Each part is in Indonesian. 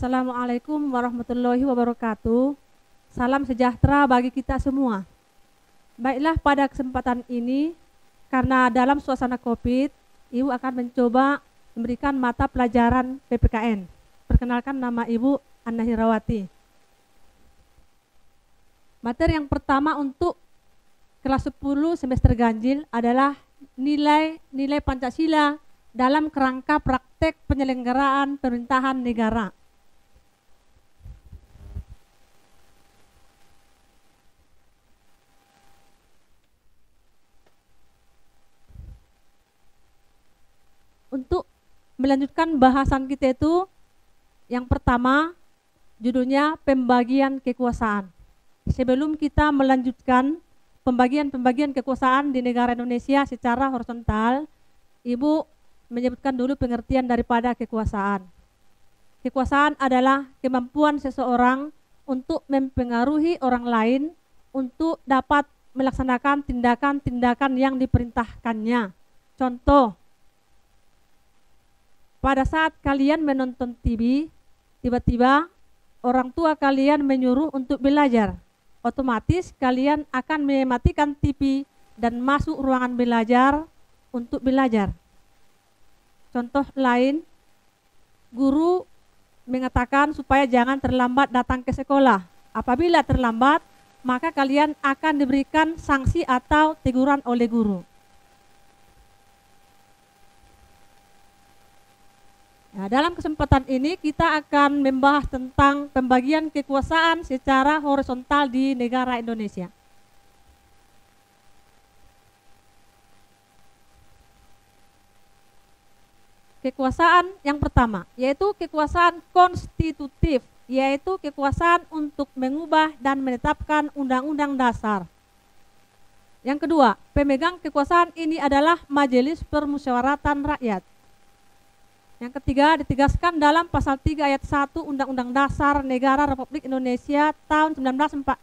Assalamualaikum warahmatullahi wabarakatuh. Salam sejahtera bagi kita semua. Baiklah, pada kesempatan ini, karena dalam suasana COVID, Ibu akan mencoba memberikan mata pelajaran PPKN. Perkenalkan, nama Ibu Anna Hirawati. Materi yang pertama untuk kelas 10 semester ganjil adalah nilai Pancasila dalam kerangka praktek penyelenggaraan pemerintahan negara. Untuk melanjutkan bahasan kita itu, yang pertama judulnya pembagian kekuasaan. Sebelum kita melanjutkan pembagian kekuasaan di negara Indonesia secara horizontal, Ibu menyebutkan dulu pengertian daripada kekuasaan. Kekuasaan adalah kemampuan seseorang untuk mempengaruhi orang lain untuk dapat melaksanakan tindakan-tindakan yang diperintahkannya. Contoh, pada saat kalian menonton TV, tiba-tiba orang tua kalian menyuruh untuk belajar. Otomatis kalian akan mematikan TV dan masuk ruangan belajar untuk belajar. Contoh lain, guru mengatakan supaya jangan terlambat datang ke sekolah. Apabila terlambat, maka kalian akan diberikan sanksi atau teguran oleh guru. Nah, dalam kesempatan ini kita akan membahas tentang pembagian kekuasaan secara horizontal di negara Indonesia. Kekuasaan yang pertama, yaitu kekuasaan konstitutif, yaitu kekuasaan untuk mengubah dan menetapkan undang-undang dasar. Yang kedua, pemegang kekuasaan ini adalah Majelis Permusyawaratan Rakyat. Yang ketiga, ditegaskan dalam pasal 3 ayat 1 Undang-Undang Dasar Negara Republik Indonesia tahun 1945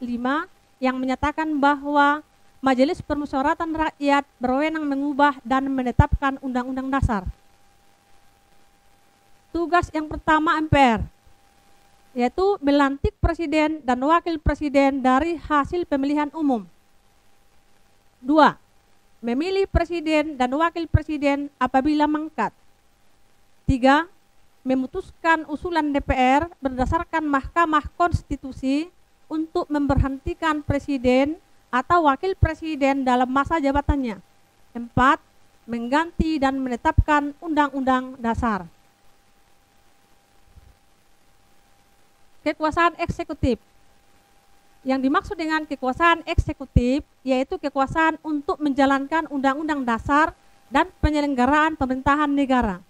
yang menyatakan bahwa Majelis Permusyawaratan Rakyat berwenang mengubah dan menetapkan undang-undang dasar. Tugas yang pertama MPR, yaitu melantik presiden dan wakil presiden dari hasil pemilihan umum. 2. Memilih presiden dan wakil presiden apabila mangkat. 3. Memutuskan usulan DPR berdasarkan Mahkamah Konstitusi untuk memberhentikan presiden atau wakil presiden dalam masa jabatannya. 4. Mengganti dan menetapkan undang-undang dasar. Kekuasaan eksekutif. Yang dimaksud dengan kekuasaan eksekutif yaitu kekuasaan untuk menjalankan undang-undang dasar dan penyelenggaraan pemerintahan negara.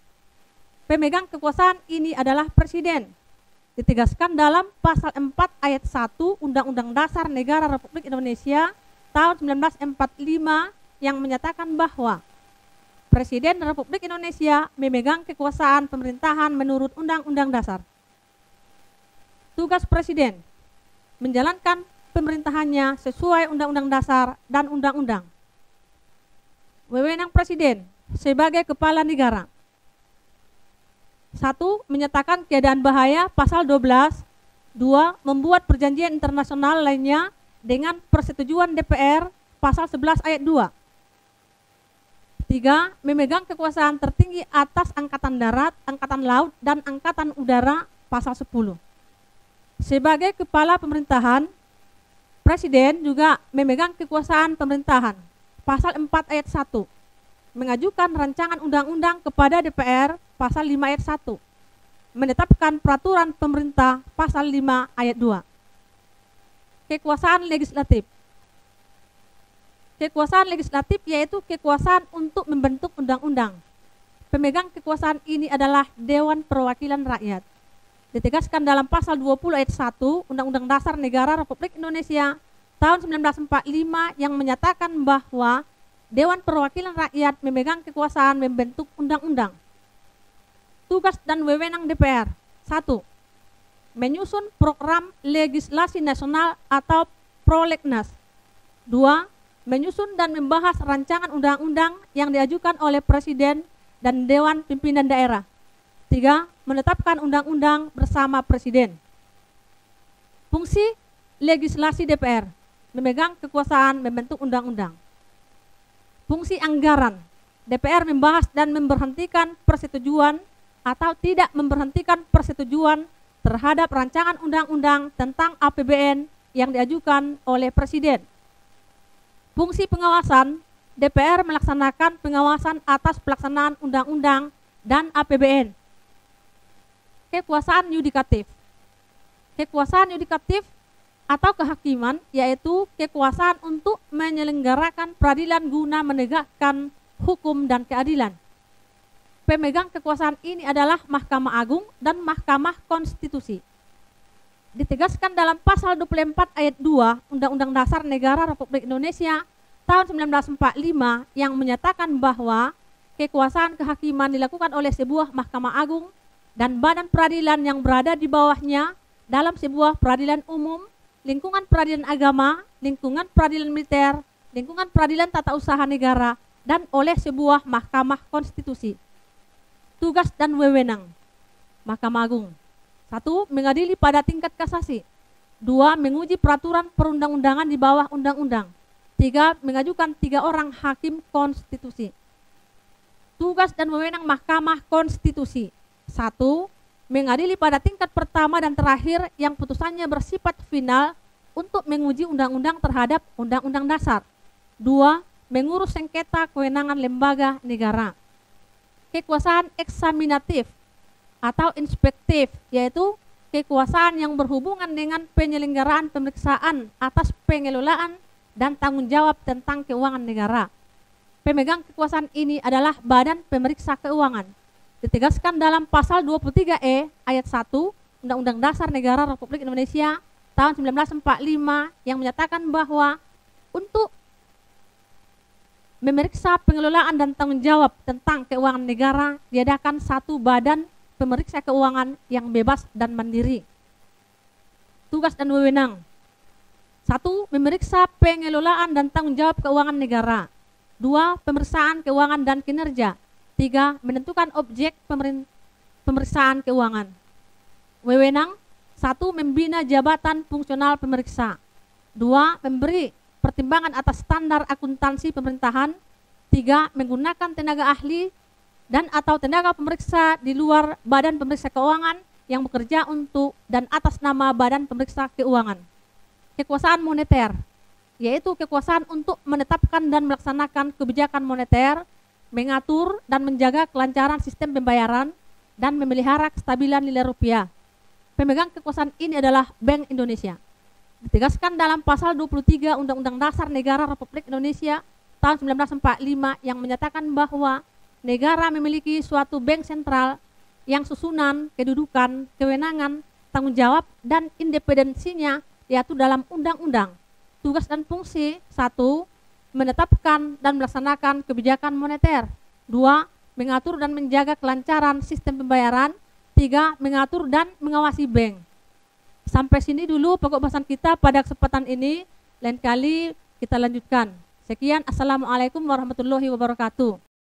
Pemegang kekuasaan ini adalah presiden. Ditegaskan dalam pasal 4 ayat 1 Undang-Undang Dasar Negara Republik Indonesia tahun 1945 yang menyatakan bahwa Presiden Republik Indonesia memegang kekuasaan pemerintahan menurut Undang-Undang Dasar. Tugas presiden menjalankan pemerintahannya sesuai Undang-Undang Dasar dan Undang-Undang. Wewenang presiden sebagai kepala negara. 1. Menyatakan keadaan bahaya pasal 12. 2. Membuat perjanjian internasional lainnya dengan persetujuan DPR pasal 11 ayat 2. 3. Memegang kekuasaan tertinggi atas angkatan darat, angkatan laut, dan angkatan udara pasal 10. Sebagai kepala pemerintahan, presiden juga memegang kekuasaan pemerintahan pasal 4 ayat 1. Mengajukan rancangan undang-undang kepada DPR pasal 5 ayat 1. Menetapkan peraturan pemerintah pasal 5 ayat 2. Kekuasaan legislatif. Kekuasaan legislatif yaitu kekuasaan untuk membentuk undang-undang. Pemegang kekuasaan ini adalah Dewan Perwakilan Rakyat. Ditegaskan dalam pasal 20 ayat 1 Undang-Undang Dasar Negara Republik Indonesia tahun 1945 yang menyatakan bahwa Dewan Perwakilan Rakyat memegang kekuasaan membentuk undang-undang. Tugas dan wewenang DPR. 1. Menyusun program legislasi nasional atau prolegnas. 2. Menyusun dan membahas rancangan undang-undang yang diajukan oleh Presiden dan Dewan Pimpinan Daerah. 3. Menetapkan undang-undang bersama Presiden. Fungsi legislasi DPR, memegang kekuasaan membentuk undang-undang. Fungsi anggaran, DPR membahas dan memberhentikan persetujuan atau tidak memberhentikan persetujuan terhadap rancangan undang-undang tentang APBN yang diajukan oleh Presiden. Fungsi pengawasan, DPR melaksanakan pengawasan atas pelaksanaan undang-undang dan APBN. Kekuasaan yudikatif. Kekuasaan yudikatif atau kehakiman yaitu kekuasaan untuk menyelenggarakan peradilan guna menegakkan hukum dan keadilan. Pemegang kekuasaan ini adalah Mahkamah Agung dan Mahkamah Konstitusi. Ditegaskan dalam pasal 24 ayat 2 Undang-Undang Dasar Negara Republik Indonesia tahun 1945 yang menyatakan bahwa kekuasaan kehakiman dilakukan oleh sebuah Mahkamah Agung dan badan peradilan yang berada di bawahnya dalam sebuah peradilan umum, lingkungan peradilan agama, lingkungan peradilan militer, lingkungan peradilan tata usaha negara, dan oleh sebuah Mahkamah Konstitusi. Tugas dan wewenang Mahkamah Agung: 1. Mengadili pada tingkat kasasi. 2. Menguji peraturan perundang-undangan di bawah undang-undang. 3. Mengajukan 3 orang hakim konstitusi. Tugas dan wewenang Mahkamah Konstitusi: 1. Mengadili pada tingkat pertama dan terakhir yang putusannya bersifat final untuk menguji undang-undang terhadap undang-undang dasar. 2. Mengurus sengketa kewenangan lembaga negara. Kekuasaan eksaminatif atau inspektif, yaitu kekuasaan yang berhubungan dengan penyelenggaraan pemeriksaan atas pengelolaan dan tanggung jawab tentang keuangan negara. Pemegang kekuasaan ini adalah Badan Pemeriksa Keuangan. Ditegaskan dalam pasal 23E ayat 1 Undang-Undang Dasar Negara Republik Indonesia tahun 1945 yang menyatakan bahwa untuk memeriksa pengelolaan dan tanggung jawab tentang keuangan negara diadakan satu badan pemeriksa keuangan yang bebas dan mandiri. Tugas dan wewenang: 1. Memeriksa pengelolaan dan tanggung jawab keuangan negara. 2. Pemeriksaan keuangan dan kinerja. 3. Menentukan objek pemeriksaan keuangan. Wewenang: 1. Membina jabatan fungsional pemeriksa. 2. Memberi pertimbangan atas standar akuntansi pemerintahan. 3. Menggunakan tenaga ahli dan atau tenaga pemeriksa di luar Badan Pemeriksa Keuangan yang bekerja untuk dan atas nama Badan Pemeriksa Keuangan. Kekuasaan moneter, yaitu kekuasaan untuk menetapkan dan melaksanakan kebijakan moneter, mengatur dan menjaga kelancaran sistem pembayaran, dan memelihara kestabilan nilai rupiah. Pemegang kekuasaan ini adalah Bank Indonesia. Ditegaskan dalam pasal 23 Undang-Undang Dasar Negara Republik Indonesia tahun 1945 yang menyatakan bahwa negara memiliki suatu bank sentral yang susunan, kedudukan, kewenangan, tanggung jawab, dan independensinya diatur dalam undang-undang. Tugas dan fungsi: 1. Menetapkan dan melaksanakan kebijakan moneter. 2. Mengatur dan menjaga kelancaran sistem pembayaran. 3. Mengatur dan mengawasi bank. Sampai sini dulu pokok bahasan kita pada kesempatan ini. Lain kali kita lanjutkan. Sekian, assalamualaikum warahmatullahi wabarakatuh.